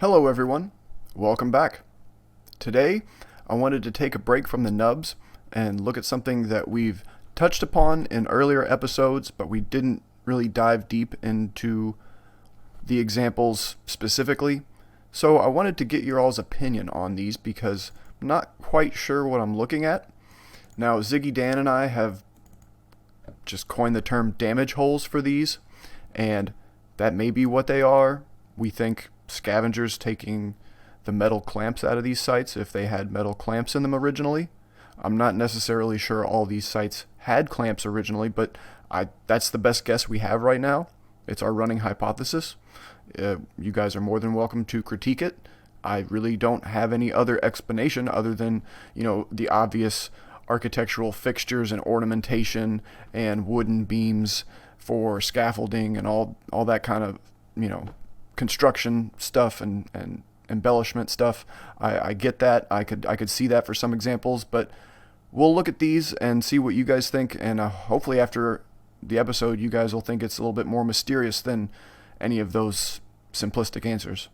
Hello everyone, welcome back. Today I wanted to take a break from the nubs and look at something that we've touched upon in earlier episodes, but we didn't really dive deep into the examples specifically. So I wanted to get your all's opinion on these because I'm not quite sure what I'm looking at. Now Ziggy Dan and I have just coined the term damage holes for these, and that may be what they are. We think scavengers taking the metal clamps out of these sites if they had metal clamps in them originally. I'm not necessarily sure all these sites had clamps originally, but that's the best guess we have right now. It's our running hypothesis. You guys are more than welcome to critique it. I really don't have any other explanation other than, the obvious architectural fixtures and ornamentation and wooden beams for scaffolding and all that kind of, construction stuff and embellishment stuff. I get that. I could see that for some examples, but we'll look at these and see what you guys think, and hopefully after the episode you guys will think it's a little bit more mysterious than any of those simplistic answers.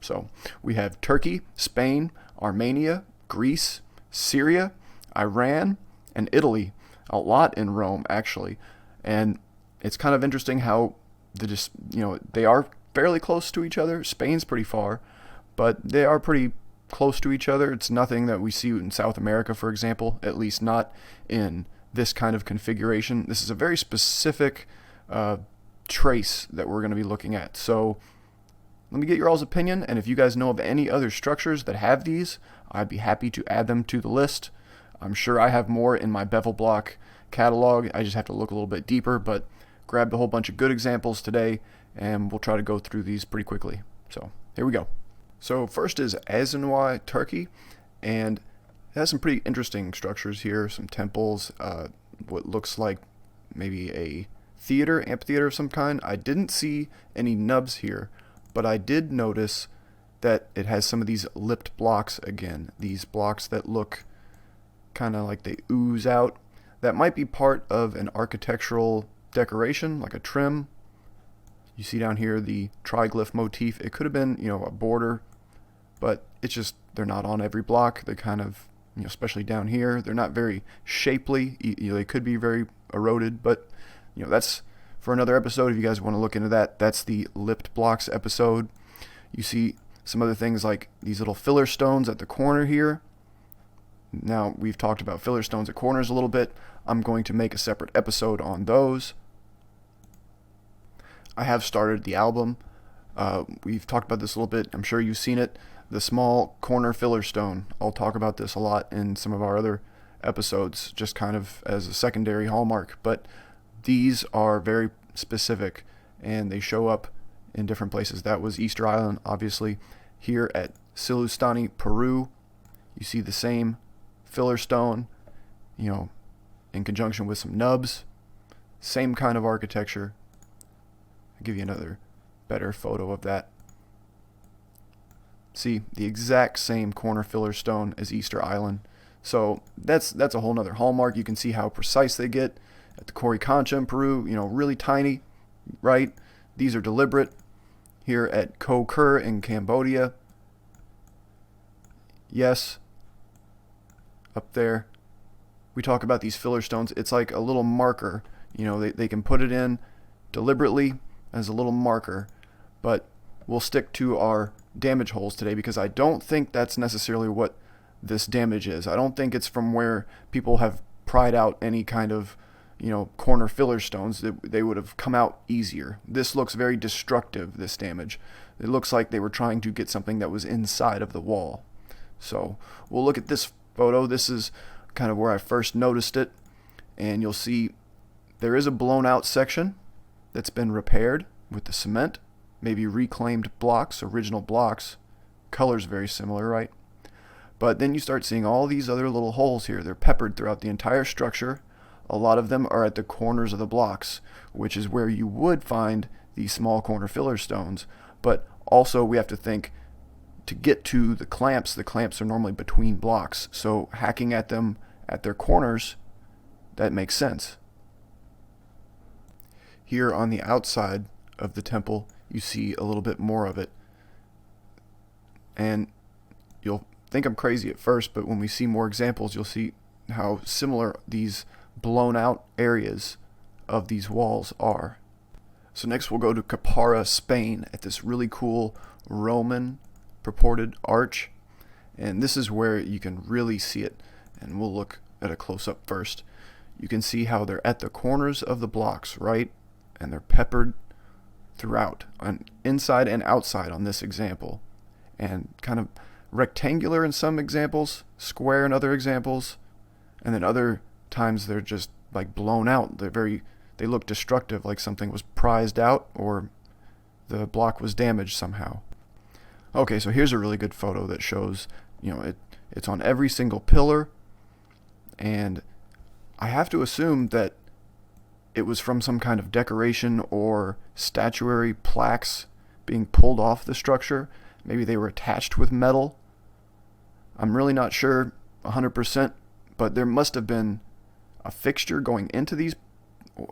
So we have Turkey, Spain, Armenia, Greece, Syria, Iran, and Italy. A lot in Rome, actually. And it's kind of interesting how they are fairly close to each other. Spain's pretty far, but they are pretty close to each other. It's nothing that we see in South America, for example, at least not in this kind of configuration. This is a very specific trace that we're going to be looking at. So let me get your all's opinion, and if you guys know of any other structures that have these, I'd be happy to add them to the list. I'm sure I have more in my bevel block catalog. I just have to look a little bit deeper, but grabbed a whole bunch of good examples today, and we'll try to go through these pretty quickly. So here we go. So first is Azanwa, Turkey, and it has some pretty interesting structures here, some temples, what looks like maybe a amphitheater of some kind. I didn't see any nubs here, but I did notice that it has some of these lipped blocks again, these blocks that look kind of like they ooze out. That might be part of an architectural decoration, like a trim. You see down here the triglyph motif. It could have been, a border, but it's just, they're not on every block. They kind of, especially down here, they're not very shapely. They could be very eroded, but, that's for another episode. If you guys want to look into that, that's the lipped blocks episode. You see some other things like these little filler stones at the corner here. Now, we've talked about filler stones at corners a little bit. I'm going to make a separate episode on those. I have started the album. We've talked about this a little bit. I'm sure you've seen it. The small corner filler stone. I'll talk about this a lot in some of our other episodes, just kind of as a secondary hallmark. But these are very specific, and they show up in different places. That was Easter Island, obviously. Here at Silustani, Peru, you see the same filler stone, in conjunction with some nubs. Same kind of architecture. I'll give you another better photo of that. See, the exact same corner filler stone as Easter Island. So that's a whole nother hallmark. You can see how precise they get. At the Coricancha in Peru, really tiny, right? These are deliberate. Here at Ko Kur in Cambodia, yes, up there, we talk about these filler stones. It's like a little marker. They can put it in deliberately as a little marker, but we'll stick to our damage holes today because I don't think that's necessarily what this damage is. I don't think it's from where people have pried out any kind of, corner filler stones. They would have come out easier. This looks very destructive, this damage. It looks like they were trying to get something that was inside of the wall. So we'll look at this photo. This is kind of where I first noticed it, and you'll see there is a blown out section that's been repaired with the cement, maybe reclaimed blocks, original blocks. Color's very similar, right? But then you start seeing all these other little holes here. They're peppered throughout the entire structure. A lot of them are at the corners of the blocks, which is where you would find these small corner filler stones. But also we have to think, to get to the clamps are normally between blocks. So hacking at them at their corners, that makes sense. Here on the outside of the temple, you see a little bit more of it. And you'll think I'm crazy at first, but when we see more examples, you'll see how similar these blown out areas of these walls are. So next we'll go to Capara, Spain, at this really cool Roman purported arch. And this is where you can really see it. And we'll look at a close-up first. You can see how they're at the corners of the blocks, right? And they're peppered throughout, on inside and outside on this example. And kind of rectangular in some examples, square in other examples, and then other times they're just like blown out. They look destructive, like something was prized out or the block was damaged somehow. Okay, so here's a really good photo that shows, it's on every single pillar, and I have to assume that it was from some kind of decoration or statuary plaques being pulled off the structure. Maybe they were attached with metal. I'm really not sure 100%, but there must have been a fixture going into these,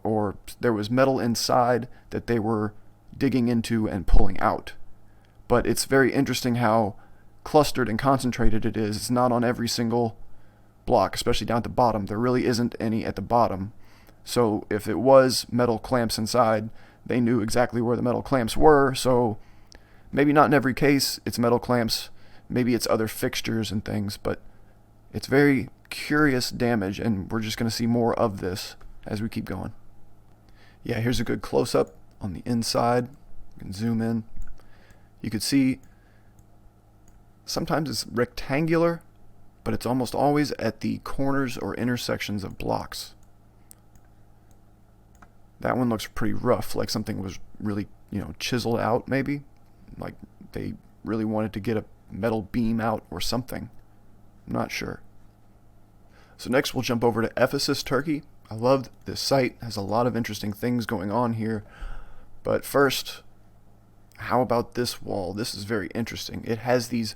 or there was metal inside that they were digging into and pulling out. But it's very interesting how clustered and concentrated it is. It's not on every single block, especially down at the bottom. There really isn't any at the bottom. So if it was metal clamps inside, they knew exactly where the metal clamps were. So maybe not in every case it's metal clamps. Maybe it's other fixtures and things, but it's very curious damage, and we're just going to see more of this as we keep going. Yeah, here's a good close-up on the inside. You can zoom in. You could see sometimes it's rectangular, but it's almost always at the corners or intersections of blocks. That one looks pretty rough, like something was really, chiseled out maybe. Like they really wanted to get a metal beam out or something. I'm not sure. So next we'll jump over to Ephesus, Turkey. I love this site. It has a lot of interesting things going on here. But first, how about this wall? This is very interesting. It has these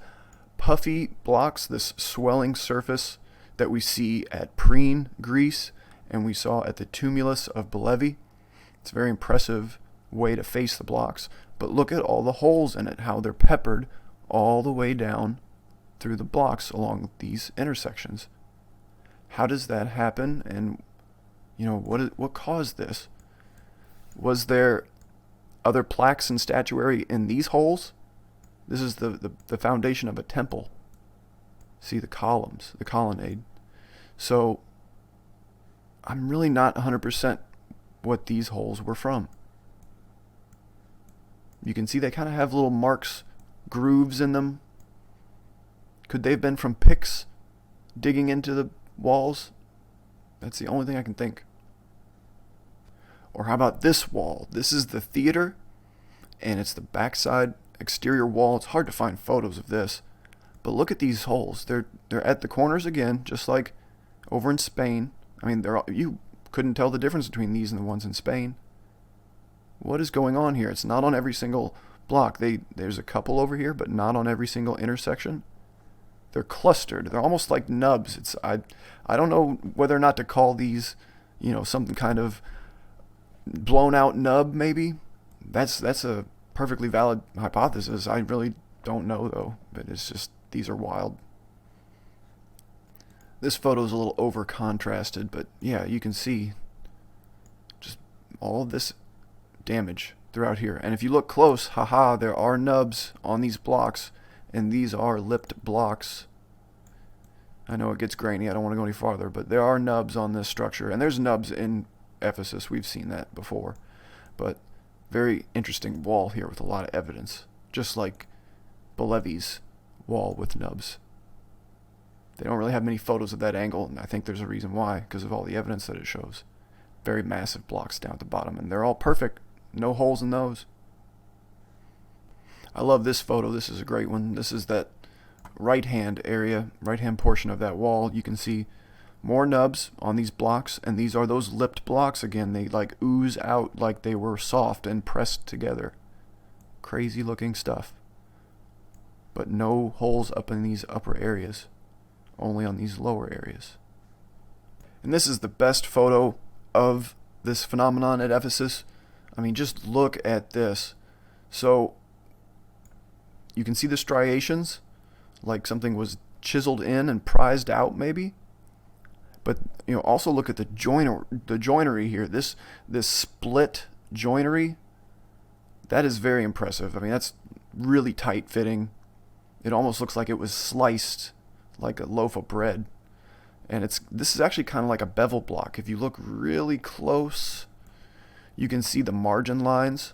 puffy blocks, this swelling surface that we see at Priene, Greece, and we saw at the tumulus of Bellevue. It's a very impressive way to face the blocks. But look at all the holes in it, how they're peppered all the way down through the blocks along these intersections. How does that happen? And what caused this? Was there other plaques and statuary in these holes? This is the foundation of a temple. See the columns, the colonnade. So I'm really not 100% what these holes were from. You can see they kind of have little marks, grooves in them. Could they have been from picks digging into the walls? That's the only thing I can think. Or how about this wall? This is the theater, and it's the backside exterior wall. It's hard to find photos of this, but look at these holes. They're at the corners again, just like over in Spain. I mean, you couldn't tell the difference between these and the ones in Spain. What is going on here? It's not on every single block. There's a couple over here, but not on every single intersection. They're clustered. They're almost like nubs. I don't know whether or not to call these, something kind of blown out nub maybe. That's a perfectly valid hypothesis. I really don't know though, but it's just, these are wild. This photo is a little over contrasted, but yeah, you can see just all of this damage throughout here. And if you look close, there are nubs on these blocks, and these are lipped blocks. I know it gets grainy, I don't want to go any farther, but there are nubs on this structure, and there's nubs in Ephesus. We've seen that before. But very interesting wall here with a lot of evidence, just like Bellevue's wall with nubs. They don't really have many photos of that angle, and I think there's a reason why, because of all the evidence that it shows. Very massive blocks down at the bottom, and they're all perfect. No holes in those. I love this photo. This is a great one. This is that right-hand area, right-hand portion of that wall. You can see more nubs on these blocks, and these are those lipped blocks again. They like ooze out like they were soft and pressed together. Crazy looking stuff. But no holes up in these upper areas, only on these lower areas. And this is the best photo of this phenomenon at Ephesus. I mean, just look at this. So You can see the striations, like something was chiseled in and prized out, maybe. But also look at the joinery here. This split joinery, that is very impressive. I mean, that's really tight fitting. It almost looks like it was sliced like a loaf of bread. And this is actually kind of like a bevel block. If you look really close, you can see the margin lines.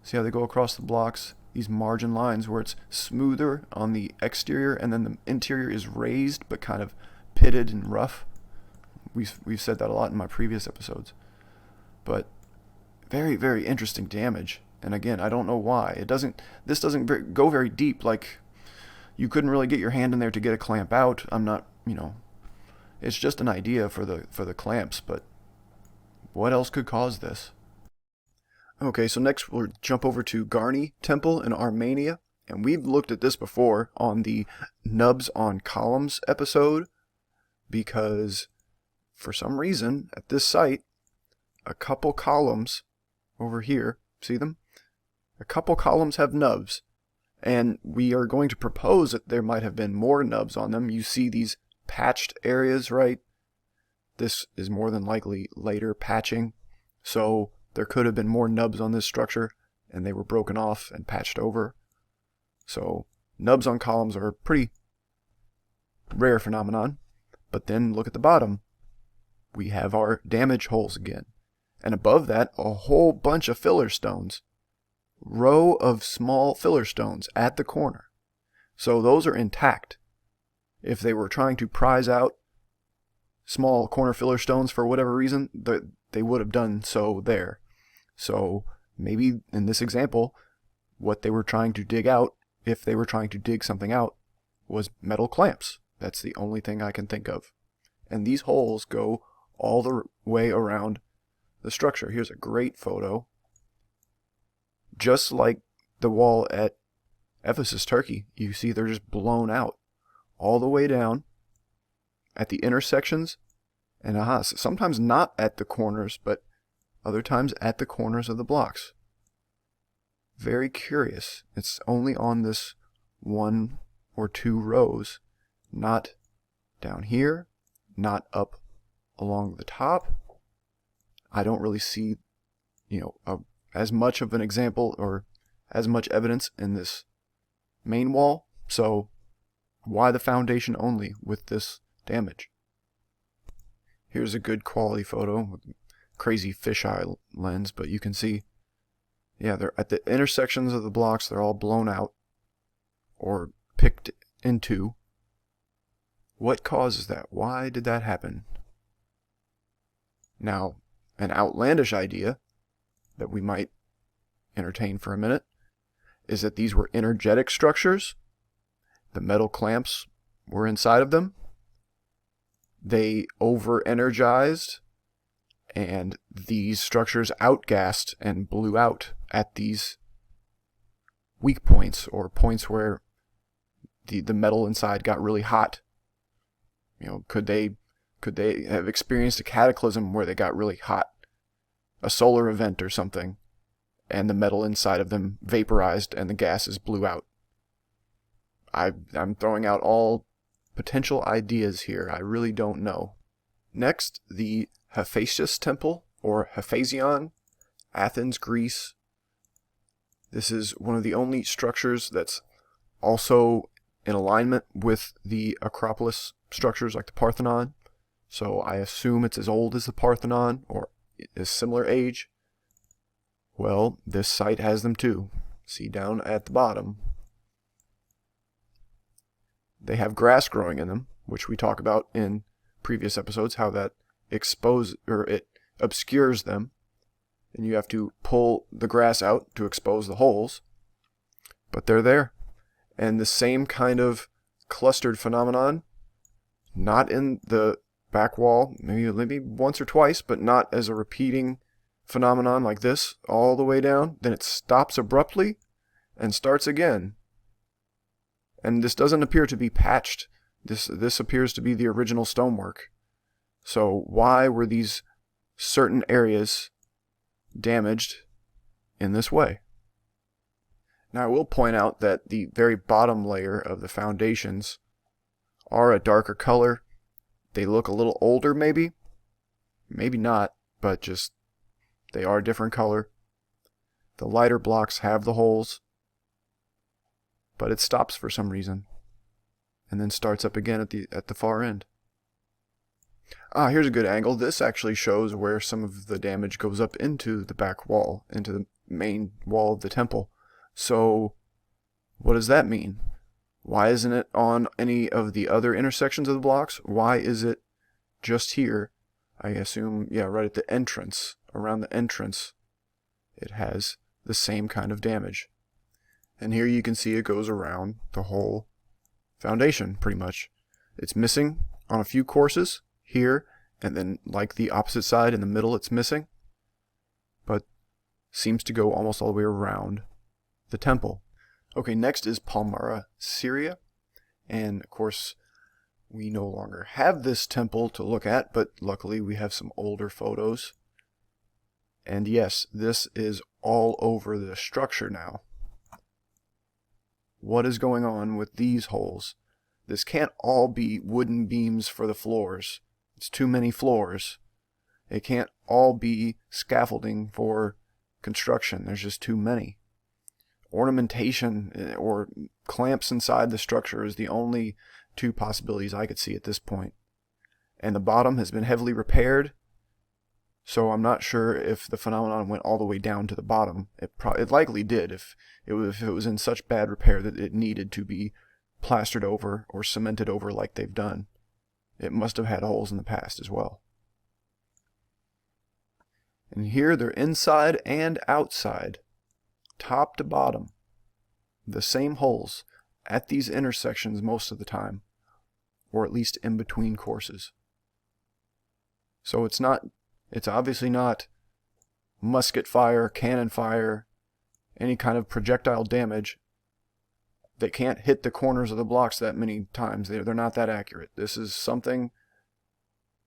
See how they go across the blocks? These margin lines where it's smoother on the exterior and then the interior is raised but kind of pitted and rough. We've said that a lot in my previous episodes. But very, very interesting damage. And again, I don't know why. This doesn't go very deep. Like, you couldn't really get your hand in there to get a clamp out. I'm not, it's just an idea for the clamps, but what else could cause this? Okay, so next we'll jump over to Garnier Temple in Armenia. And we've looked at this before on the Nubs on Columns episode, because for some reason at this site, a couple columns over here, see them? A couple columns have nubs, and we are going to propose that there might have been more nubs on them. You see these patched areas, right? This is more than likely later patching, so there could have been more nubs on this structure, and they were broken off and patched over. So nubs on columns are a pretty rare phenomenon. But then look at the bottom. We have our damage holes again. And above that, a whole bunch of filler stones. Row of small filler stones at the corner. So those are intact. If they were trying to prize out small corner filler stones for whatever reason, they would have done so there. So maybe in this example, what they were trying to dig out, if they were trying to dig something out, was metal clamps. That's the only thing I can think of. And these holes go all the way around the structure. Here's a great photo. Just like the wall at Ephesus, Turkey, you see they're just blown out all the way down at the intersections, and sometimes not at the corners, but other times at the corners of the blocks. Very curious. It's only on this 1 or 2 rows, not down here, not up along the top. I don't really see, as much of an example or as much evidence in this main wall. So why the foundation only with this damage? Here's a good quality photo with crazy fisheye lens, but you can see, they're at the intersections of the blocks. They're all blown out or picked into. What causes that? Why did that happen? Now, an outlandish idea that we might entertain for a minute is that these were energetic structures. The metal clamps were inside of them. They over-energized, and these structures outgassed and blew out at these weak points, or points where the metal inside got really hot. Could they have experienced a cataclysm where they got really hot? A solar event or something, and the metal inside of them vaporized and the gases blew out. I'm throwing out all potential ideas here. I really don't know. Next, the Fascist Temple, or Hephasion, Athens, Greece. This is one of the only structures that's also in alignment with the Acropolis structures like the Parthenon. So I assume it's as old as the Parthenon, or is similar age. Well, this site has them too. See down at the bottom. They have grass growing in them, which we talk about in previous episodes, how that it obscures them, and you have to pull the grass out to expose the holes. But they're there. And the same kind of clustered phenomenon, not in the back wall, maybe once or twice, but not as a repeating phenomenon like this all the way down. Then it stops abruptly and starts again. And this doesn't appear to be patched. This appears to be the original stonework. So why were these certain areas damaged in this way? Now I will point out that the very bottom layer of the foundations are a darker color. They look a little older maybe. Maybe not, but just they are a different color. The lighter blocks have the holes, but it stops for some reason and then starts up again at the far end. Here's a good angle. This actually shows where some of the damage goes up into the back wall, into the main wall of the temple. So what does that mean? Why isn't it on any of the other intersections of the blocks? Why is it just here? I assume, yeah, right at the entrance, around the entrance, it has the same kind of damage. And here you can see it goes around the whole foundation, pretty much. It's missing on a few courses here, and then like the opposite side in the middle it's missing, but seems to go almost all the way around the temple. Okay, next is Palmara Syria, and of course we no longer have this temple to look at, but luckily we have some older photos. And yes, this is all over the structure now. What is going on with these holes? This can't all be wooden beams for the floors. It's too many floors. It can't all be scaffolding for construction. There's just too many. Ornamentation or clamps inside the structure is the only two possibilities I could see at this point. And the bottom has been heavily repaired, so I'm not sure if the phenomenon went all the way down to the bottom. It likely did if it was in such bad repair that it needed to be plastered over or cemented over like they've done. It must have had holes in the past as well. And here they're inside and outside, top to bottom, the same holes at these intersections most of the time, or at least in between courses. So it's obviously not musket fire, cannon fire, any kind of projectile damage. They can't hit the corners of the blocks that many times. They're not that accurate. This is something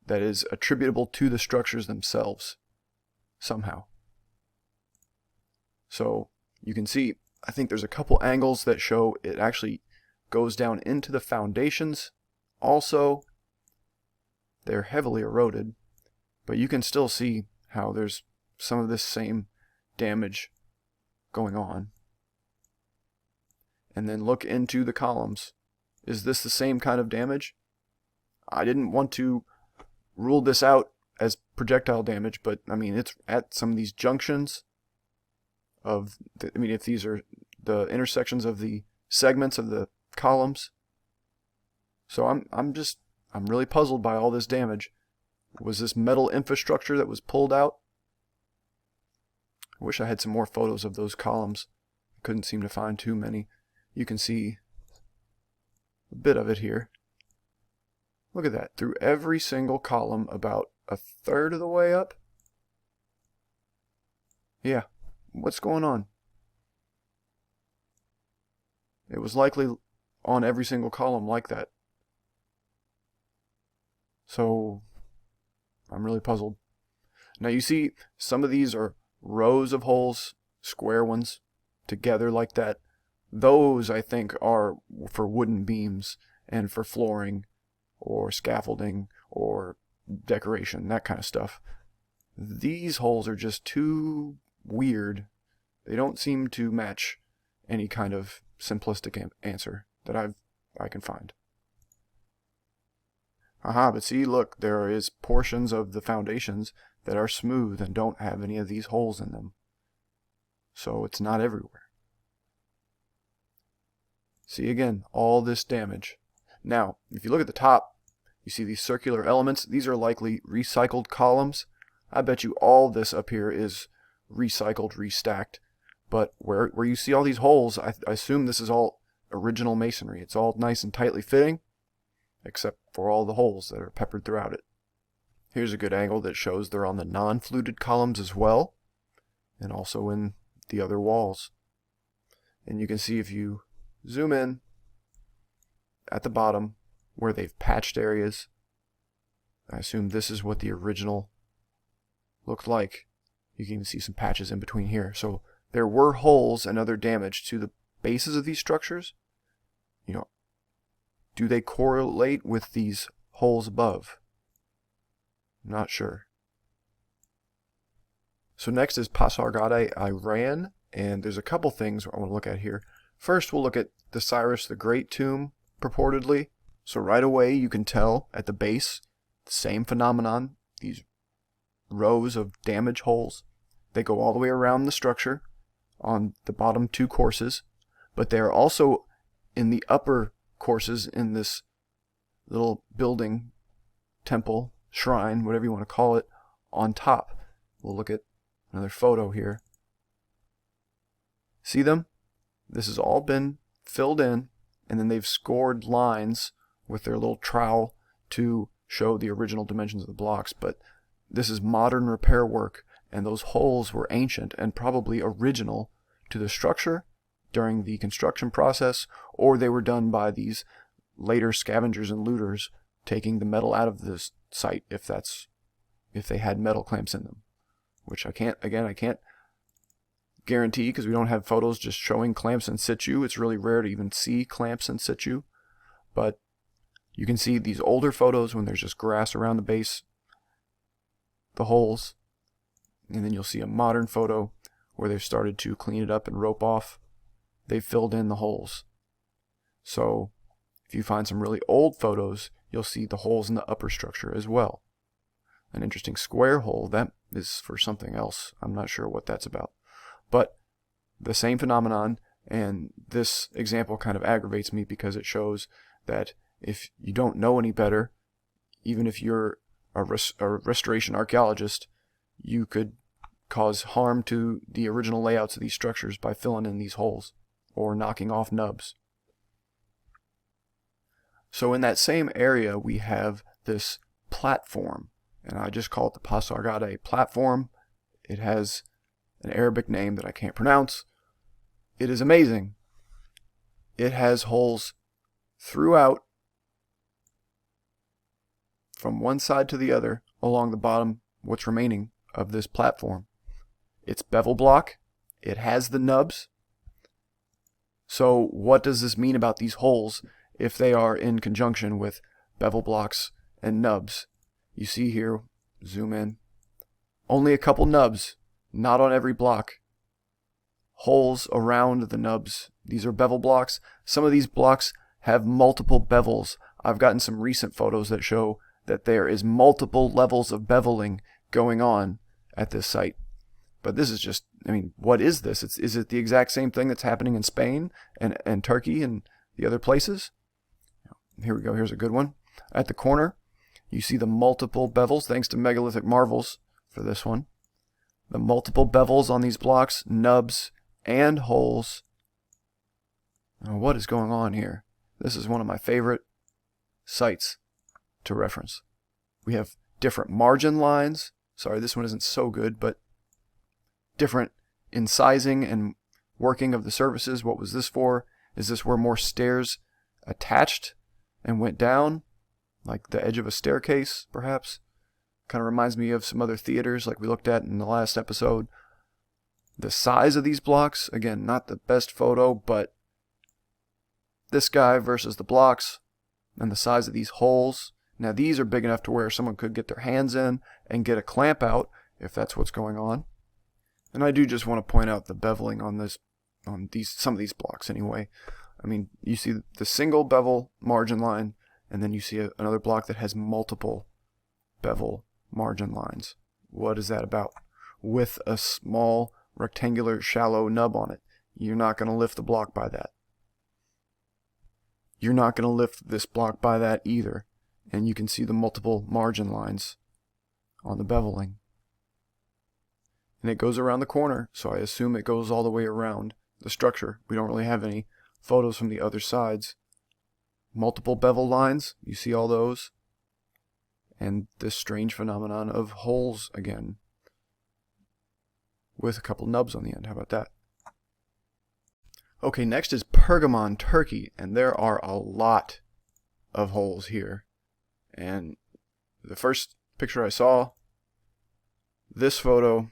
that is attributable to the structures themselves somehow. So you can see, I think there's a couple angles that show it actually goes down into the foundations. Also, they're heavily eroded, but you can still see how there's some of this same damage going on. And then look into the columns. Is this the same kind of damage? I didn't want to rule this out as projectile damage, but I mean, it's at some of these junctions if these are the intersections of the segments of the columns. So I'm really puzzled by all this damage. Was this metal infrastructure that was pulled out? I wish I had some more photos of those columns. I couldn't seem to find too many. You can see a bit of it here. Look at that. Through every single column, about a third of the way up. Yeah. What's going on? It was likely on every single column like that. So I'm really puzzled. Now you see some of these are rows of holes, square ones, together like that. Those, I think, are for wooden beams and for flooring or scaffolding or decoration, that kind of stuff. These holes are just too weird. They don't seem to match any kind of simplistic answer that I can find. But see, look, there is portions of the foundations that are smooth and don't have any of these holes in them. So it's not everywhere. See again, all this damage. Now, if you look at the top, you see these circular elements. These are likely recycled columns. I bet you all this up here is recycled, restacked. But where you see all these holes, I assume this is all original masonry. It's all nice and tightly fitting, except for all the holes that are peppered throughout it. Here's a good angle that shows they're on the non-fluted columns as well, and also in the other walls. And you can see if you zoom in at the bottom where they've patched areas. I assume this is what the original looked like. You can even see some patches in between here. So there were holes and other damage to the bases of these structures, do they correlate with these holes above? Not sure. So next is Pasargada Iran, and there's a couple things I want to look at here. First, we'll look at the Cyrus the Great tomb, purportedly. So right away, you can tell at the base, the same phenomenon, these rows of damage holes. They go all the way around the structure on the bottom two courses, but they are also in the upper courses in this little building, temple, shrine, whatever you want to call it, on top. We'll look at another photo here. See them? This has all been filled in, and then they've scored lines with their little trowel to show the original dimensions of the blocks, but this is modern repair work, and those holes were ancient and probably original to the structure during the construction process, or they were done by these later scavengers and looters taking the metal out of this site if they had metal clamps in them, which I can't guarantee because we don't have photos just showing clamps in situ. It's really rare to even see clamps in situ, but you can see these older photos when there's just grass around the base, the holes, and then you'll see a modern photo where they've started to clean it up and rope off. They've filled in the holes. So if you find some really old photos, you'll see the holes in the upper structure as well. An interesting square hole, that is for something else. I'm not sure what that's about. But the same phenomenon, and this example kind of aggravates me because it shows that if you don't know any better, even if you're a restoration archaeologist, you could cause harm to the original layouts of these structures by filling in these holes or knocking off nubs. So in that same area, we have this platform, and I just call it the Pasargada platform. It has an Arabic name that I can't pronounce. It is amazing. It has holes throughout from one side to the other along the bottom, what's remaining of this platform. It's bevel block. It has the nubs. So what does this mean about these holes if they are in conjunction with bevel blocks and nubs? You see here, zoom in, only a couple nubs, not on every block. Holes around the nubs. These are bevel blocks. Some of these blocks have multiple bevels. I've gotten some recent photos that show that there is multiple levels of beveling going on at this site. But this is just, what is this? Is it the exact same thing that's happening in Spain and Turkey and the other places? Here we go. Here's a good one. At the corner, you see the multiple bevels, thanks to megalithic marvels for this one. The multiple bevels on these blocks, nubs, and holes. Now, what is going on here? This is one of my favorite sites to reference. We have different margin lines. Sorry, this one isn't so good, but different in sizing and working of the surfaces. What was this for? Is this where more stairs attached and went down, like the edge of a staircase, perhaps? Kind of reminds me of some other theaters like we looked at in the last episode. The size of these blocks, again, not the best photo, but this guy versus the blocks and the size of these holes. Now these are big enough to where someone could get their hands in and get a clamp out if that's what's going on. And I do just want to point out the beveling on some of these blocks anyway. You see the single bevel margin line, and then you see another block that has multiple bevel margin lines. What is that about? With a small rectangular shallow nub on it. You're not going to lift the block by that. You're not going to lift this block by that either. And you can see the multiple margin lines on the beveling. And it goes around the corner, so I assume it goes all the way around the structure. We don't really have any photos from the other sides. Multiple bevel lines, you see all those. And this strange phenomenon of holes again, with a couple nubs on the end. How about that? Okay, next is Pergamon Turkey, and there are a lot of holes here. And the first picture I saw, this photo,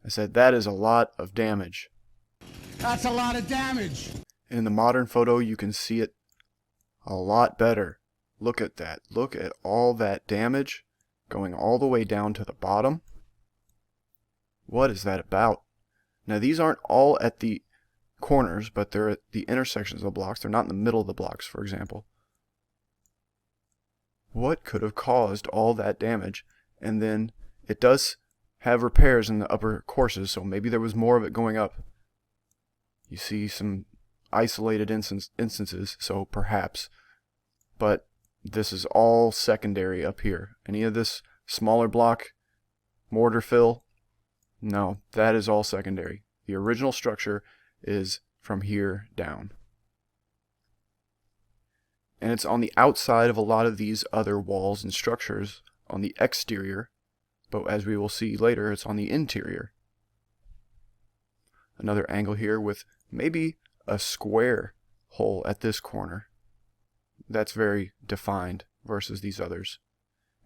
I said, that is a lot of damage. That's a lot of damage. In the modern photo, you can see it a lot better. Look at that. Look at all that damage going all the way down to the bottom. What is that about? Now, these aren't all at the corners, but they're at the intersections of the blocks. They're not in the middle of the blocks, for example. What could have caused all that damage? And then it does have repairs in the upper courses, so maybe there was more of it going up. You see some isolated instances, so perhaps. But this is all secondary up here. Any of this smaller block mortar fill? No, that is all secondary. The original structure is from here down. And it's on the outside of a lot of these other walls and structures on the exterior, but as we will see later, it's on the interior. Another angle here with maybe a square hole at this corner. That's very defined versus these others.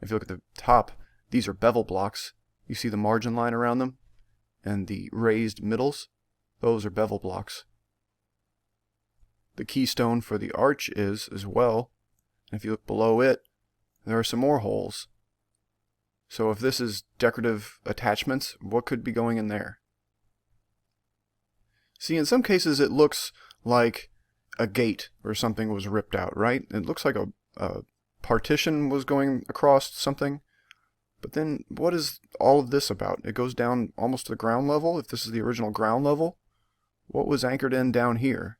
If you look at the top, these are bevel blocks. You see the margin line around them and the raised middles? Those are bevel blocks. The keystone for the arch is as well. And if you look below it, there are some more holes. So if this is decorative attachments, what could be going in there? See, in some cases it looks like a gate or something was ripped out, right? It looks like a partition was going across something. But then what is all of this about? It goes down almost to the ground level. If this is the original ground level, what was anchored in down here?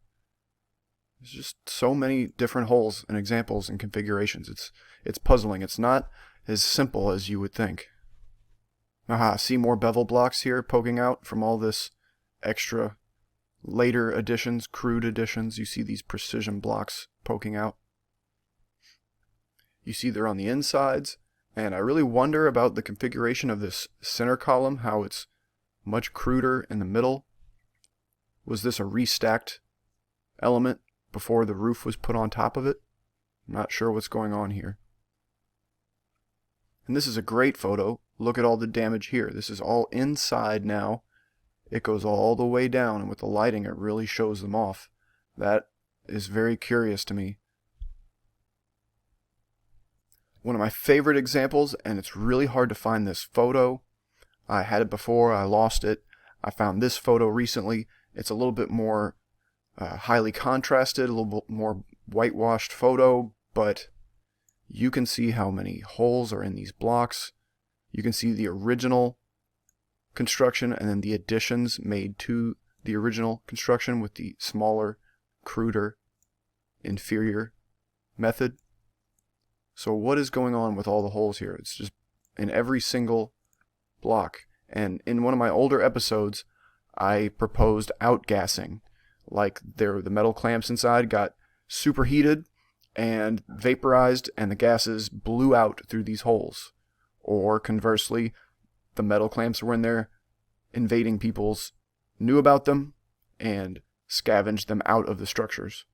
There's just so many different holes and examples and configurations. It's puzzling. It's not as simple as you would think. Aha, see more bevel blocks here poking out from all this extra later additions, crude additions. You see these precision blocks poking out. You see they're on the insides, and I really wonder about the configuration of this center column, how it's much cruder in the middle. Was this a restacked element before the roof was put on top of it? I'm not sure what's going on here. And this is a great photo. Look at all the damage here. This is all inside now. It goes all the way down, and with the lighting it really shows them off. That is very curious to me. One of my favorite examples, and it's really hard to find this photo. I had it before, I lost it. I found this photo recently. It's a little bit more highly contrasted, a little bit more whitewashed photo, but you can see how many holes are in these blocks. You can see the original construction and then the additions made to the original construction with the smaller, cruder, inferior method. So what is going on with all the holes here? It's just in every single block. And in one of my older episodes, I proposed outgassing. Like the metal clamps inside got superheated and vaporized, and the gases blew out through these holes. Or conversely, the metal clamps were in there invading people's, knew about them, and scavenged them out of the structures.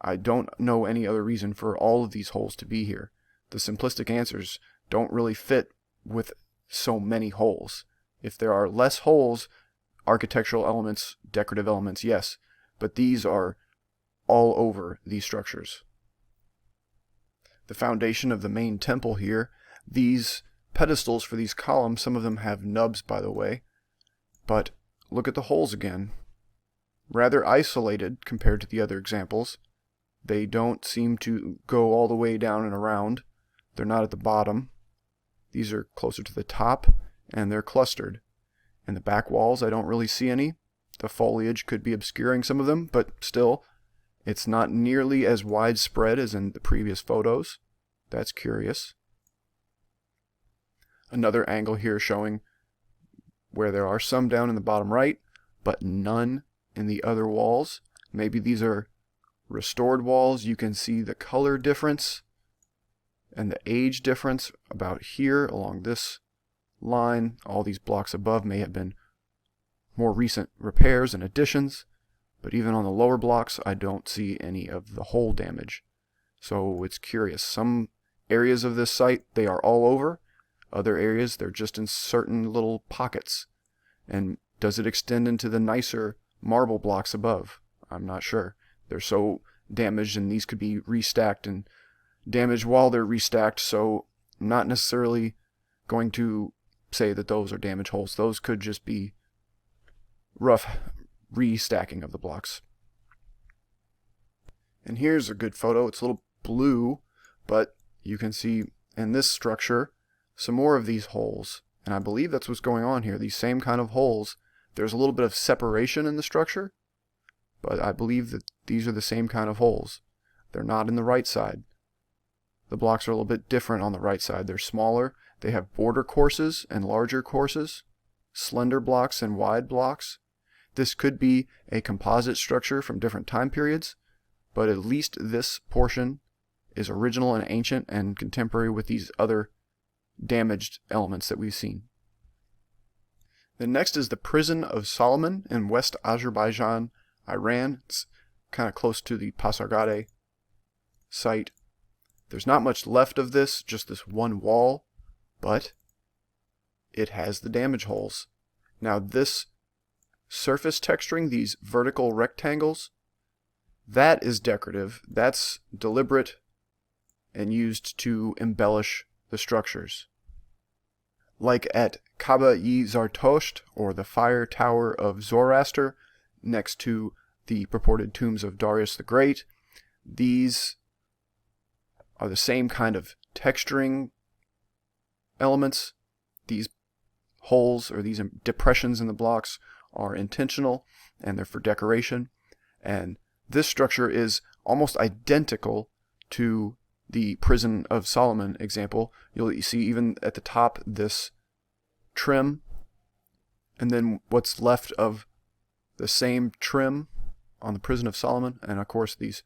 I don't know any other reason for all of these holes to be here. The simplistic answers don't really fit with so many holes. If there are less holes, architectural elements, decorative elements, yes, but these are all over these structures. The foundation of the main temple here, these pedestals for these columns, some of them have nubs, by the way, but look at the holes again. Rather isolated compared to the other examples. They don't seem to go all the way down and around. They're not at the bottom. These are closer to the top, and they're clustered. In the back walls, I don't really see any. The foliage could be obscuring some of them, but still, it's not nearly as widespread as in the previous photos. That's curious. Another angle here showing where there are some down in the bottom right, but none in the other walls. Maybe these are restored walls. You can see the color difference and the age difference about here along this line. All these blocks above may have been more recent repairs and additions, but even on the lower blocks I don't see any of the hole damage. So it's curious. Some areas of this site, they are all over. Other areas, they're just in certain little pockets. And does it extend into the nicer, marble blocks above. I'm not sure. They're so damaged, and these could be restacked and damaged while they're restacked, so I'm not necessarily going to say that those are damage holes. Those could just be rough restacking of the blocks. And here's a good photo. It's a little blue, but you can see in this structure some more of these holes. And I believe that's what's going on here. These same kind of holes. There's a little bit of separation in the structure, but I believe that these are the same kind of holes. They're not in the right side. The blocks are a little bit different on the right side. They're smaller. They have border courses and larger courses, slender blocks and wide blocks. This could be a composite structure from different time periods, but at least this portion is original and ancient and contemporary with these other damaged elements that we've seen. The next is the Prison of Solomon in West Azerbaijan, Iran. It's kind of close to the Pasargada site. There's not much left of this, just this one wall, but it has the damage holes. Now this surface texturing, these vertical rectangles, that is decorative. That's deliberate and used to embellish the structures. Like at Kaaba-i-Zartosht, or the Fire Tower of Zoroaster, next to the purported tombs of Darius the Great, these are the same kind of texturing elements. These holes or these depressions in the blocks are intentional and they're for decoration. And this structure is almost identical to the Prison of Solomon example. You'll see even at the top this trim, and then what's left of the same trim on the Prison of Solomon, and of course these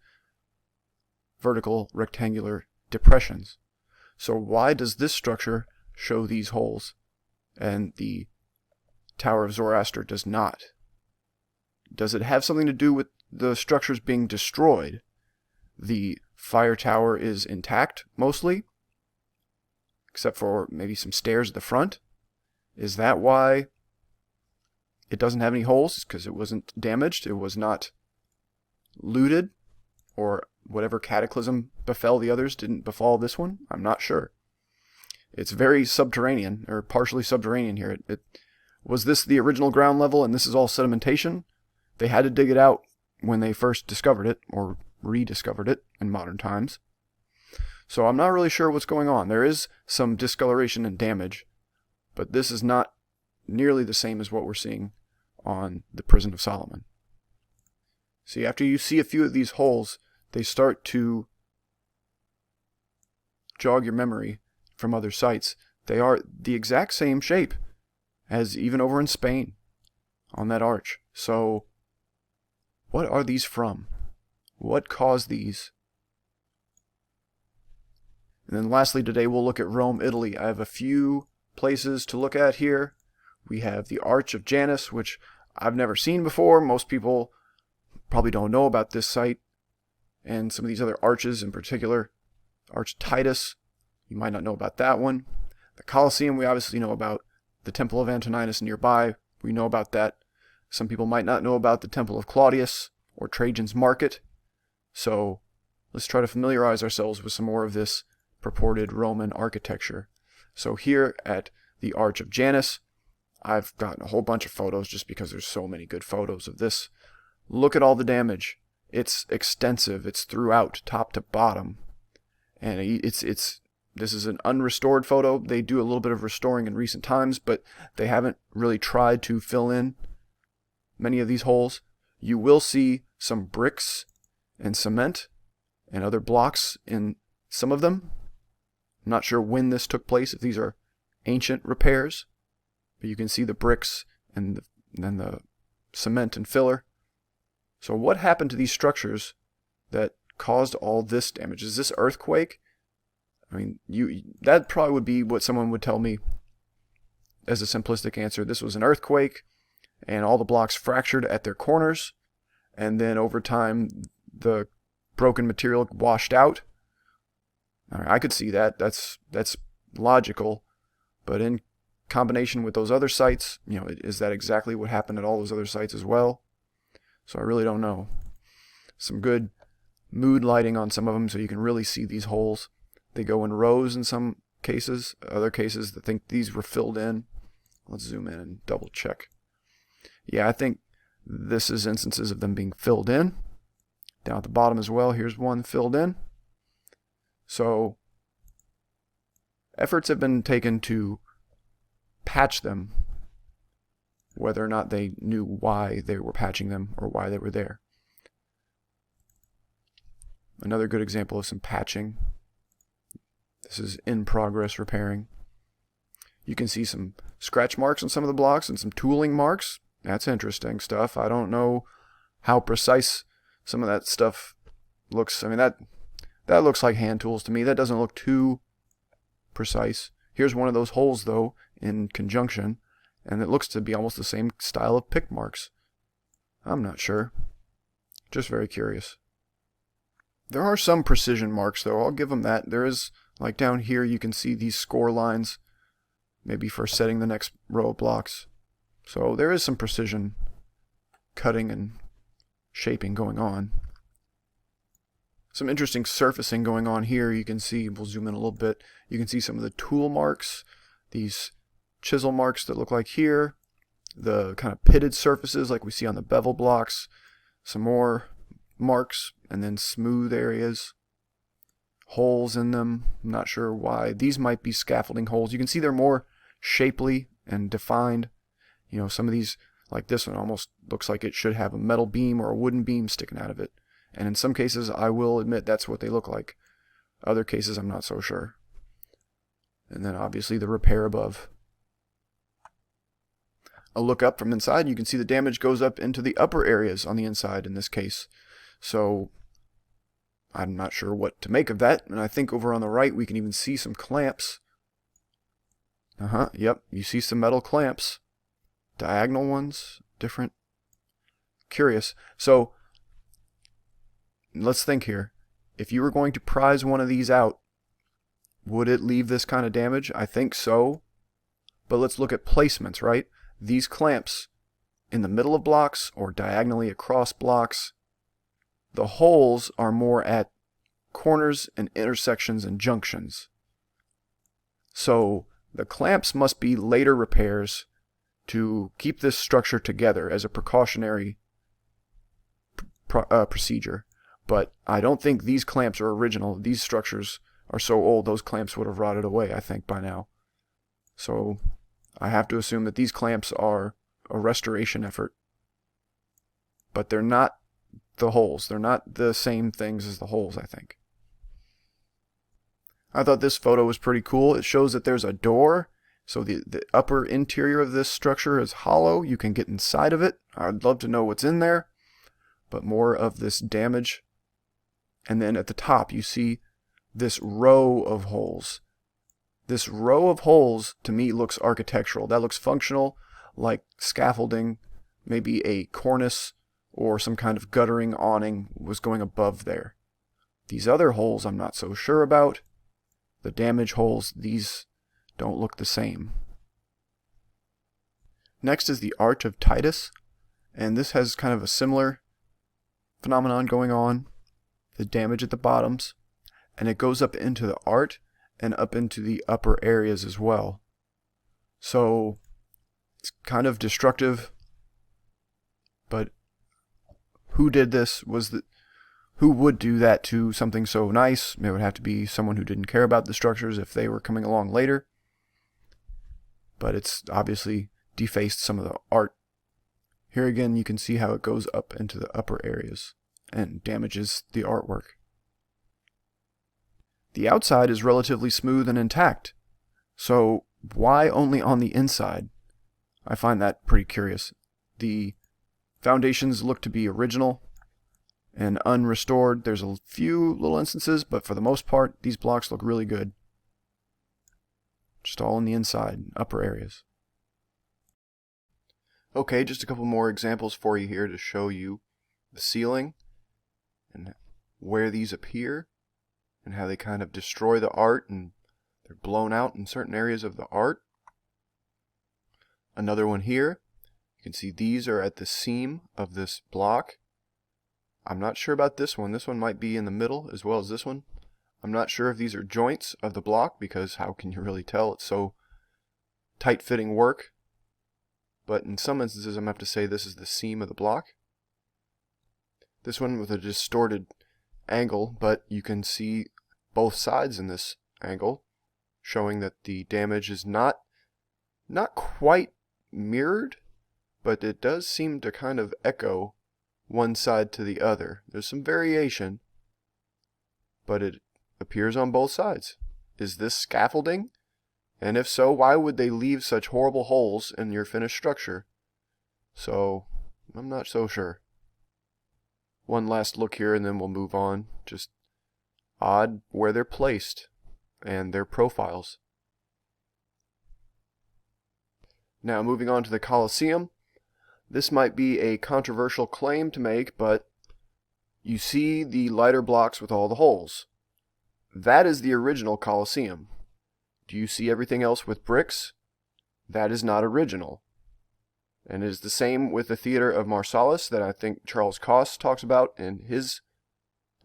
vertical rectangular depressions. So why does this structure show these holes and the Tower of Zoroaster does not? Does it have something to do with the structures being destroyed? The fire tower is intact mostly, except for maybe some stairs at the front. Is that why it doesn't have any holes? Because it wasn't damaged, it was not looted, or whatever cataclysm befell the others didn't befall this one? I'm not sure. It's very subterranean, or partially subterranean here. Was this the original ground level and this is all sedimentation? They had to dig it out when they first discovered it, or rediscovered it in modern times. So I'm not really sure what's going on. There is some discoloration and damage, but this is not nearly the same as what we're seeing on the Prison of Solomon. See, after you see a few of these holes, they start to jog your memory from other sites. They are the exact same shape as even over in Spain on that arch. So what are these from? What caused these? And then lastly today we'll look at Rome, Italy. I have a few places to look at here. We have the Arch of Janus, which I've never seen before. Most people probably don't know about this site. And some of these other arches in particular. Arch Titus, you might not know about that one. The Colosseum, we obviously know about. The Temple of Antonyus nearby, we know about that. Some people might not know about the Temple of Claudius or Trajans Market. So let's try to familiarize ourselves with some more of this purported Roman architecture. So here at the Arch of Janus, I've gotten a whole bunch of photos just because there's so many good photos of this. Look at all the damage. It's extensive. It's throughout, top to bottom. And this is an unrestored photo. They do a little bit of restoring in recent times, but they haven't really tried to fill in many of these holes. You will see some bricks and cement and other blocks in some of them. I'm not sure when this took place, if these are ancient repairs, but you can see the bricks and then the cement and filler. So what happened to these structures that caused all this damage? Is this earthquake? I mean, that probably would be what someone would tell me as a simplistic answer. This was an earthquake, and all the blocks fractured at their corners, and then over time, the broken material washed out. All right, I could see that. That's logical, but in combination with those other sites, is that exactly what happened at all those other sites as well? So I really don't know. Some good mood lighting on some of them so you can really see these holes. They go in rows in some cases. Other cases, I think these were filled in. Let's zoom in and double check. Yeah, I think this is instances of them being filled in. Down at the bottom as well, here's one filled in. So efforts have been taken to patch them, whether or not they knew why they were patching them or why they were there. Another good example of some patching. This is in progress repairing. You can see some scratch marks on some of the blocks and some tooling marks. That's interesting stuff. I don't know how precise some of that stuff looks. I mean, that looks like hand tools to me. That doesn't look too precise. Here's one of those holes, though, in conjunction, and it looks to be almost the same style of pick marks. I'm not sure. Just very curious. There are some precision marks, though. I'll give them that. There is, like down here, you can see these score lines, maybe for setting the next row of blocks. So there is some precision cutting and shaping going on. Some interesting surfacing going on here. You can see, we'll zoom in a little bit, you can see some of the tool marks, these chisel marks that look like here, the kind of pitted surfaces like we see on the bevel blocks, some more marks, and then smooth areas, holes in them. I'm not sure why. These might be scaffolding holes. You can see they're more shapely and defined. You know, some of these, like this one, almost looks like it should have a metal beam or a wooden beam sticking out of it. And in some cases, I will admit that's what they look like. Other cases, I'm not so sure. And then obviously the repair above. A look up from inside, you can see the damage goes up into the upper areas on the inside in this case. So I'm not sure what to make of that. And I think over on the right, we can even see some clamps. Yep, you see some metal clamps. Diagonal ones, different. Curious. So let's think here. If you were going to prise one of these out, would it leave this kind of damage? I think so. But let's look at placements, right? These clamps in the middle of blocks or diagonally across blocks, the holes are more at corners and intersections and junctions. So the clamps must be later repairs to keep this structure together as a precautionary procedure. But I don't think these clamps are original. These structures are so old, those clamps would have rotted away, I think, by now. So I have to assume that these clamps are a restoration effort. But they're not the holes. They're not the same things as the holes, I think. I thought this photo was pretty cool. It shows that there's a door. So the upper interior of this structure is hollow. You can get inside of it. I'd love to know what's in there. But more of this damage. And then at the top, you see this row of holes. This row of holes, to me, looks architectural. That looks functional, like scaffolding, maybe a cornice or some kind of guttering awning was going above there. These other holes I'm not so sure about. The damage holes, these don't look the same. Next is the Arch of Titus, and this has kind of a similar phenomenon going on. The damage at the bottoms, and it goes up into the art and up into the upper areas as well. So it's kind of destructive, but who did this? Who would do that to something so nice? It would have to be someone who didn't care about the structures if they were coming along later. But it's obviously defaced some of the art. Here again, you can see how it goes up into the upper areas and damages the artwork. The outside is relatively smooth and intact. So why only on the inside? I find that pretty curious. The foundations look to be original and unrestored. There's a few little instances, but for the most part, these blocks look really good. Just all on the inside, upper areas. Okay, just a couple more examples for you here to show you the ceiling and where these appear and how they kind of destroy the art and they're blown out in certain areas of the art. Another one here. You can see these are at the seam of this block. I'm not sure about this one. This one might be in the middle as well as this one. I'm not sure if these are joints of the block, because how can you really tell? It's so tight-fitting work. But in some instances, I'm going to have to say this is the seam of the block. This one with a distorted angle, but you can see both sides in this angle, showing that the damage is not quite mirrored, but it does seem to kind of echo one side to the other. There's some variation, but it appears on both sides. Is this scaffolding? And if so, why would they leave such horrible holes in your finished structure? So, I'm not so sure. One last look here and then we'll move on. Just odd where they're placed and their profiles. Now moving on to the Colosseum. This might be a controversial claim to make, but you see the lighter blocks with all the holes. That is the original Colosseum. Do you see everything else with bricks? That is not original. And it is the same with the Theater of Marsalis that I think Charles Koss talks about in his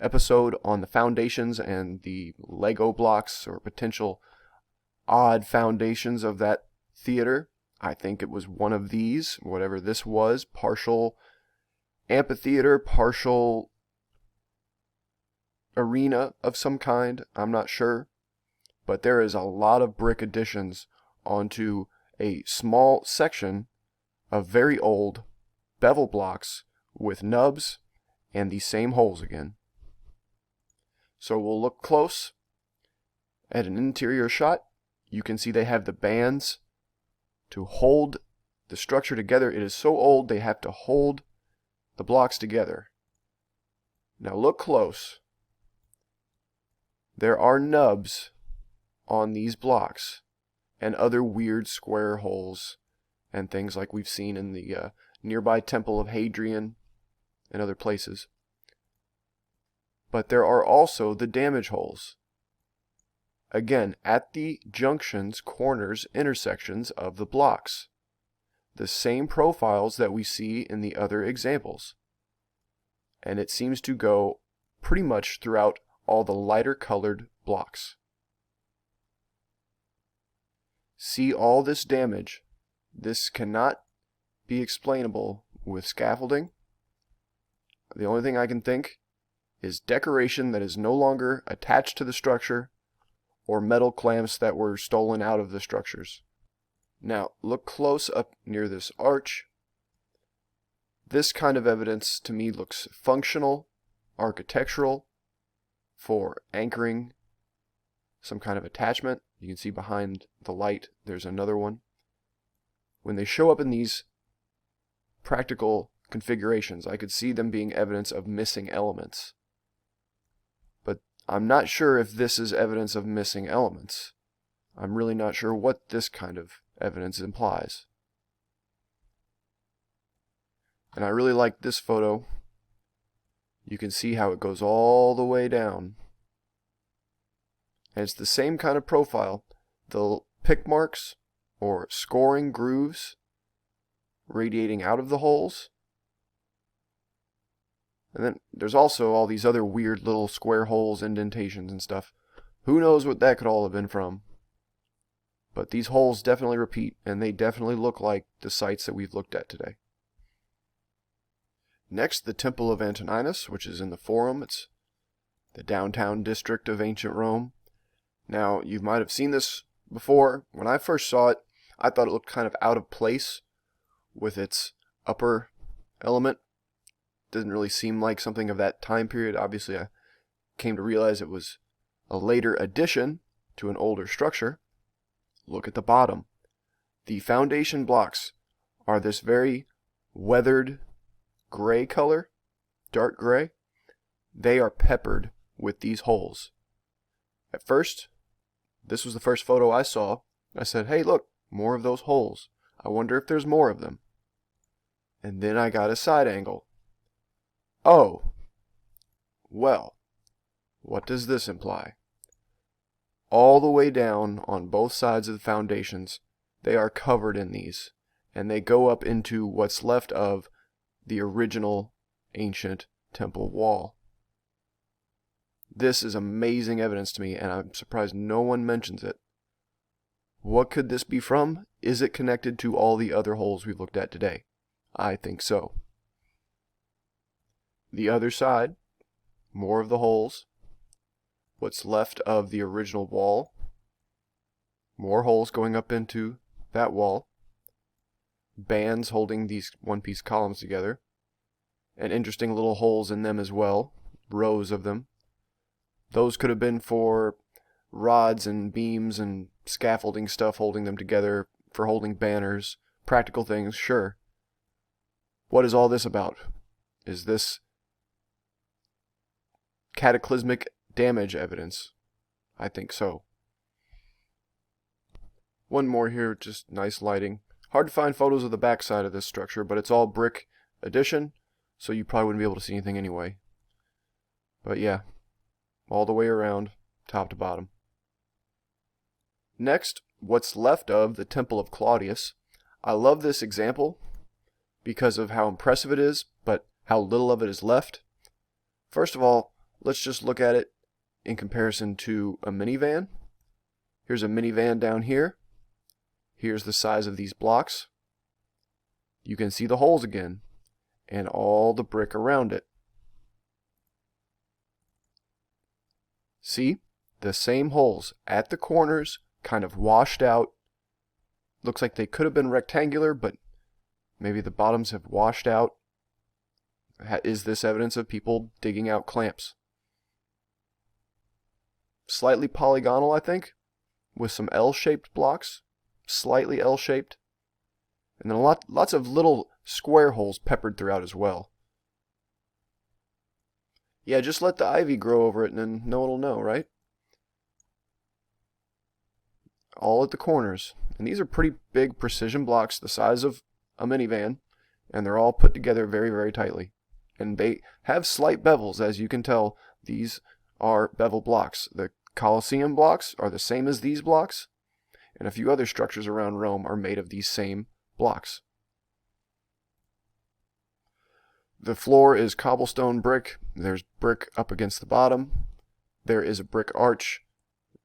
episode on the foundations and the Lego blocks or potential odd foundations of that theater. I think it was one of these, whatever this was, partial amphitheater, partial arena of some kind, I'm not sure. But there is a lot of brick additions onto a small section of very old bevel blocks with nubs and the same holes again. So we'll look close at an interior shot. You can see they have the bands to hold the structure together. It is so old they have to hold the blocks together. Now look close. There are nubs on these blocks and other weird square holes and things like we've seen in the nearby Temple of Hadrian and other places. But there are also the damage holes. Again, at the junctions, corners, intersections of the blocks. The same profiles that we see in the other examples. And it seems to go pretty much throughout all the lighter colored blocks. See all this damage. This cannot be explainable with scaffolding. The only thing I can think is decoration that is no longer attached to the structure or metal clamps that were stolen out of the structures. Now, look close up near this arch. This kind of evidence to me looks functional, architectural, for anchoring some kind of attachment. You can see behind the light there's another one. When they show up in these practical configurations, I could see them being evidence of missing elements. But I'm not sure if this is evidence of missing elements. I'm really not sure what this kind of evidence implies. And I really like this photo. You can see how it goes all the way down. And it's the same kind of profile. The pick marks or scoring grooves radiating out of the holes. And then there's also all these other weird little square holes, indentations and stuff. Who knows what that could all have been from. But these holes definitely repeat, and they definitely look like the sites that we've looked at today. Next, the Temple of Antonyus, which is in the Forum. It's the downtown district of ancient Rome. Now, you might have seen this before. When I first saw it, I thought it looked kind of out of place with its upper element. Doesn't really seem like something of that time period. Obviously, I came to realize it was a later addition to an older structure. Look at the bottom. The foundation blocks are this very weathered gray color, dark gray. They are peppered with these holes. At first, this was the first photo I saw. I said, hey, look, more of those holes. I wonder if there's more of them. And then I got a side angle. Oh, well, what does this imply? All the way down on both sides of the foundations, they are covered in these, and they go up into what's left of the original ancient temple wall. This is amazing evidence to me, and I'm surprised no one mentions it. What could this be from? Is it connected to all the other holes we've looked at today? I think so. The other side, more of the holes. What's left of the original wall. More holes going up into that wall. Bands holding these one-piece columns together. And interesting little holes in them as well. Rows of them. Those could have been for rods and beams and scaffolding stuff holding them together, for holding banners, practical things, sure. What is all this about? Is this cataclysmic damage evidence? I think so. One more here, just nice lighting. Hard to find photos of the backside of this structure, but it's all brick addition, so you probably wouldn't be able to see anything anyway. But yeah, all the way around, top to bottom. Next, what's left of the Temple of Claudius. I love this example because of how impressive it is, but how little of it is left. First of all, let's just look at it in comparison to a minivan. Here's a minivan down here. Here's the size of these blocks. You can see the holes again, and all the brick around it. See? The same holes at the corners, kind of washed out. Looks like they could have been rectangular, but maybe the bottoms have washed out. Is this evidence of people digging out clamps? Slightly polygonal, I think, with some L-shaped blocks. Slightly L-shaped. And then lots of little square holes peppered throughout as well. Yeah, just let the ivy grow over it and then no one will know, right? All at the corners. And these are pretty big precision blocks the size of a minivan. And they're all put together very, very tightly. And they have slight bevels, as you can tell. These are bevel blocks. The Colosseum blocks are the same as these blocks. And a few other structures around Rome are made of these same blocks. The floor is cobblestone brick. There's brick up against the bottom. There is a brick arch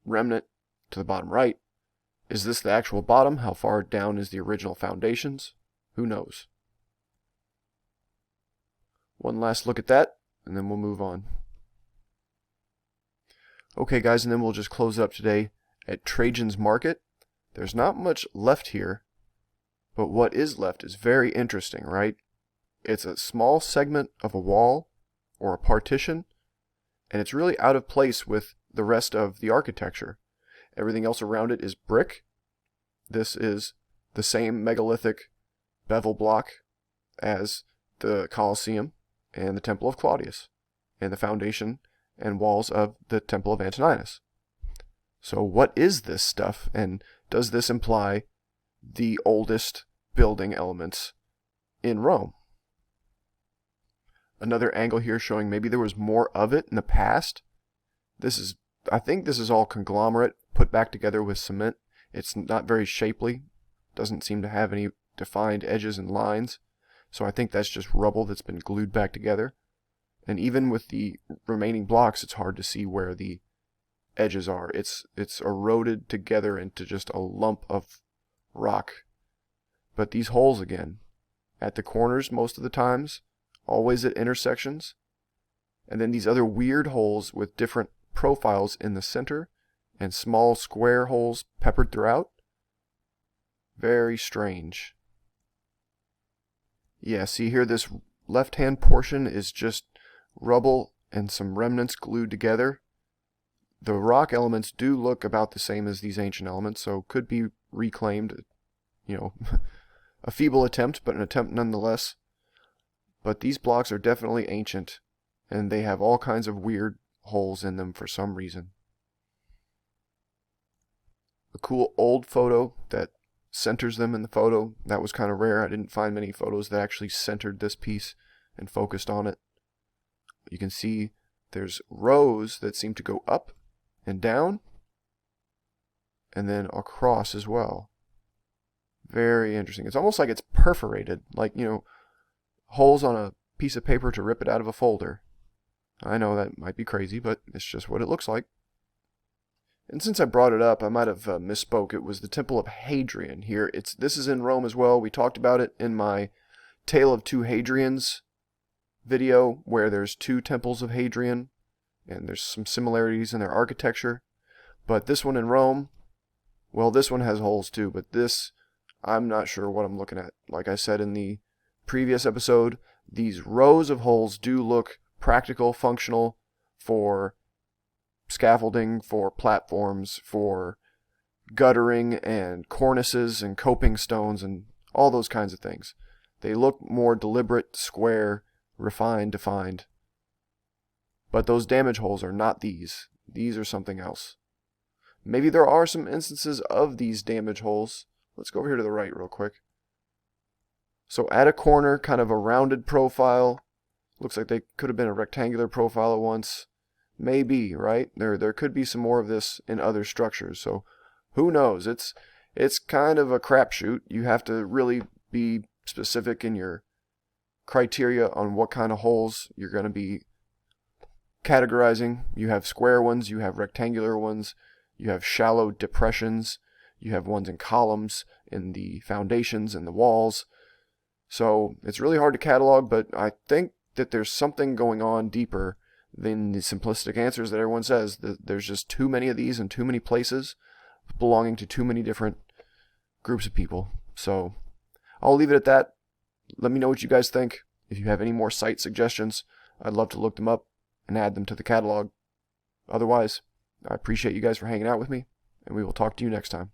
remnant to the bottom right. Is this the actual bottom? How far down is the original foundations? Who knows? One last look at that, and then we'll move on. Okay, guys, and then we'll just close up today at Trajans Market. There's not much left here, but what is left is very interesting, right? It's a small segment of a wall or a partition, and it's really out of place with the rest of the architecture. Everything else around it is brick. This is the same megalithic bevel block as the Colosseum and the Temple of Claudius, and the foundation and walls of the Temple of Antonyus. So what is this stuff, and does this imply the oldest building elements in Rome? Another angle here showing maybe there was more of it in the past. I think this is all conglomerate put back together with cement. It's not very shapely. Doesn't seem to have any defined edges and lines. So I think that's just rubble that's been glued back together. And even with the remaining blocks, it's hard to see where the edges are. It's eroded together into just a lump of rock. But these holes again, at the corners most of the times, always at intersections, and then these other weird holes with different profiles in the center and small square holes peppered throughout. Very strange. Yeah, see here, this left-hand portion is just rubble and some remnants glued together. The rock elements do look about the same as these ancient elements, so could be reclaimed. A feeble attempt, but an attempt nonetheless. But these blocks are definitely ancient, and they have all kinds of weird holes in them for some reason. A cool old photo that centers them in the photo. That was kind of rare. I didn't find many photos that actually centered this piece and focused on it. You can see there's rows that seem to go up and down, and then across as well. Very interesting. It's almost like it's perforated, like, holes on a piece of paper to rip it out of a folder. I know that might be crazy, but it's just what it looks like. And since I brought it up, I might have misspoke. It was the Temple of Hadrian here. This is in Rome as well. We talked about it in my Tale of Two Hadrians video, where there's two temples of Hadrian, and there's some similarities in their architecture. But this one in Rome, well, this one has holes too, but this, I'm not sure what I'm looking at. Like I said in the previous episode, these rows of holes do look practical, functional for scaffolding, for platforms, for guttering and cornices and coping stones and all those kinds of things. They look more deliberate, square, refined, defined. But those damage holes are not these. These are something else. Maybe there are some instances of these damage holes. Let's go over here to the right real quick. So at a corner, kind of a rounded profile. Looks like they could have been a rectangular profile at once. Maybe, right? There could be some more of this in other structures. So who knows? It's kind of a crapshoot. You have to really be specific in your criteria on what kind of holes you're going to be categorizing. You have square ones, you have rectangular ones, you have shallow depressions, you have ones in columns, in the foundations, and the walls. So it's really hard to catalog, but I think that there's something going on deeper than the simplistic answers that everyone says. That there's just too many of these in too many places, belonging to too many different groups of people. So I'll leave it at that. Let me know what you guys think. If you have any more site suggestions, I'd love to look them up and add them to the catalog. Otherwise, I appreciate you guys for hanging out with me, and we will talk to you next time.